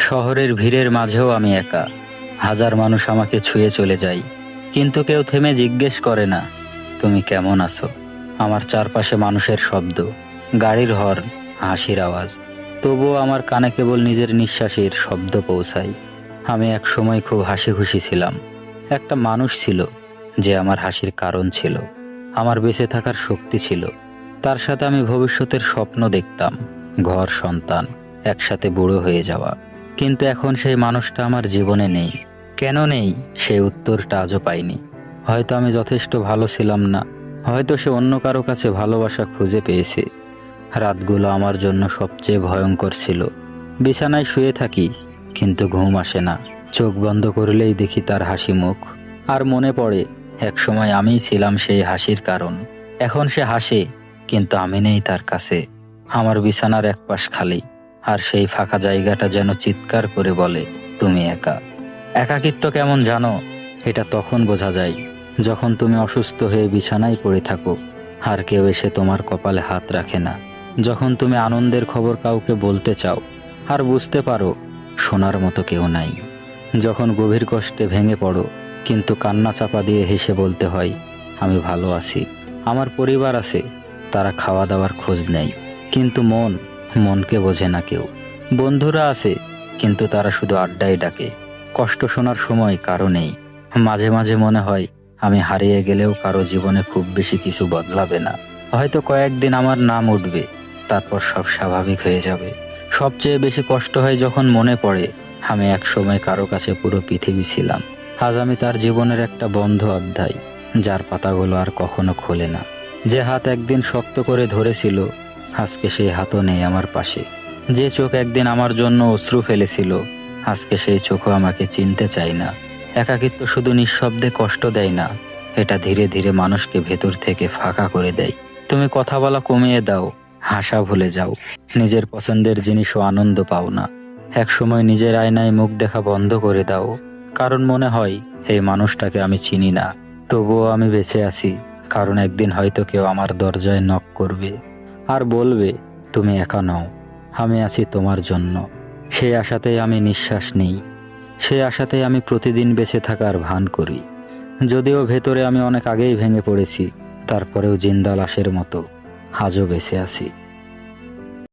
শহরের ভিড়ের মাঝেও আমি একা। হাজার মানুষ আমাকে ছুঁয়ে চলে যায়, কিন্তু কেউ থেমে জিজ্ঞেস করে না তুমি কেমন আছো। আমার চারপাশে মানুষের শব্দ, গাড়ির হর্ন, হাসির আওয়াজ, তবুও আমার কানে কেবল নিজের নিঃশ্বাসের শব্দ পৌঁছায়। আমি এক সময় খুব হাসি খুশি ছিলাম। একটা মানুষ ছিল যে আমার হাসির কারণ ছিল, আমার বেঁচে থাকার শক্তি ছিল। তার সাথে আমি ভবিষ্যতের স্বপ্ন দেখতাম, ঘর, সন্তান, একসাথে বুড়ো হয়ে যাওয়া। কিন্তু এখন সেই মানুষটা আমার জীবনে নেই। কেন নেই সেই উত্তরটা আজও পাইনি। হয়তো আমি যথেষ্ট ভালো ছিলাম না, হয়তো সে অন্য কারো কাছে ভালোবাসা খুঁজে পেয়েছে। রাতগুলো আমার জন্য সবচেয়ে ভয়ঙ্কর ছিল। বিছানায় শুয়ে থাকি, কিন্তু ঘুম আসে না। চোখ বন্ধ করলেই দেখি তার হাসি মুখ, আর মনে পড়ে একসময় আমিই ছিলাম সেই হাসির কারণ। এখন সে হাসে, কিন্তু আমি নেই তার কাছে। আমার বিছানার এক পাশ খালি, আর সেই ফাঁকা জায়গাটা যেন চিৎকার করে বলে তুমি একা। একাকিত্ব কেমন জানো? এটা তখন বোঝা যায় যখন তুমি অসুস্থ হয়ে বিছানায় পড়ে থাকো, আর কেউ এসে তোমার কপালে হাত রাখে না। যখন তুমি আনন্দের খবর কাউকে বলতে চাও, আর বুঝতে পারো শোনার মতো কেউ নাই। যখন গভীর কষ্টে ভেঙে পড়ো, কিন্তু কান্না চাপা দিয়ে হেসে বলতে হয় আমি ভালো আছি, আমার পরিবার আছে, তারা খাওয়া দাওয়ার খোঁজ নেয়। কিন্তু মনকে বোঝে না কেউ। বন্ধুরা আছে, কিন্তু তারা শুধু আড্ডায় ডাকে। কষ্ট শোনার সময় কারো নেই। মাঝে মাঝে মনে হয় আমি হারিয়ে গেলেও কারো জীবনে খুব বেশি কিছু বদলাবে না। হয়তো কয়েকদিন আমার নাম উঠবে, তারপর সব স্বাভাবিক হয়ে যাবে। সবচেয়ে বেশি কষ্ট হয় যখন মনে পড়ে আমি এক সময় কারো কাছে পুরো পৃথিবী ছিলাম। আজ আমি তার জীবনের একটা বন্ধ অধ্যায়, যার পাতাগুলো আর কখনো খোলে না। যে হাত একদিন শক্ত করে ধরেছিল, আজকে সেই হাতও নেই আমার পাশে। যে চোখ একদিন আমার জন্য অশ্রু ফেলেছিল, আজকে সেই চোখও আমাকে চিনতে চায় না। একাকিত্ব শুধু নিঃশব্দে কষ্ট দেয় না, এটা ধীরে ধীরে মানুষকে ভেতর থেকে ফাঁকা করে দেয়। তুমি কথা বলা কমিয়ে দাও, হাসা ভুলে যাও, নিজের পছন্দের জিনিসও আনন্দ পাও না। এক সময় নিজের আয়নায় মুখ দেখা বন্ধ করে দাও, কারণ মনে হয় এই মানুষটাকে আমি চিনি না। তবুও আমি বেঁচে আছি, কারণ একদিন হয়তো কেউ আমার দরজায় নক করবে আর বলবে তুমি একা নও, আমি আছি তোমার জন্য। সেই আশাতেই আমি নিঃশ্বাস নিই, সেই আশাতেই আমি প্রতিদিন বেঁচে থাকার ভান করি। যদিও ভেতরে আমি অনেক আগেই ভেঙে পড়েছি, তারপরেও জিন্দা লাশের মতো আজও বেঁচে আছি।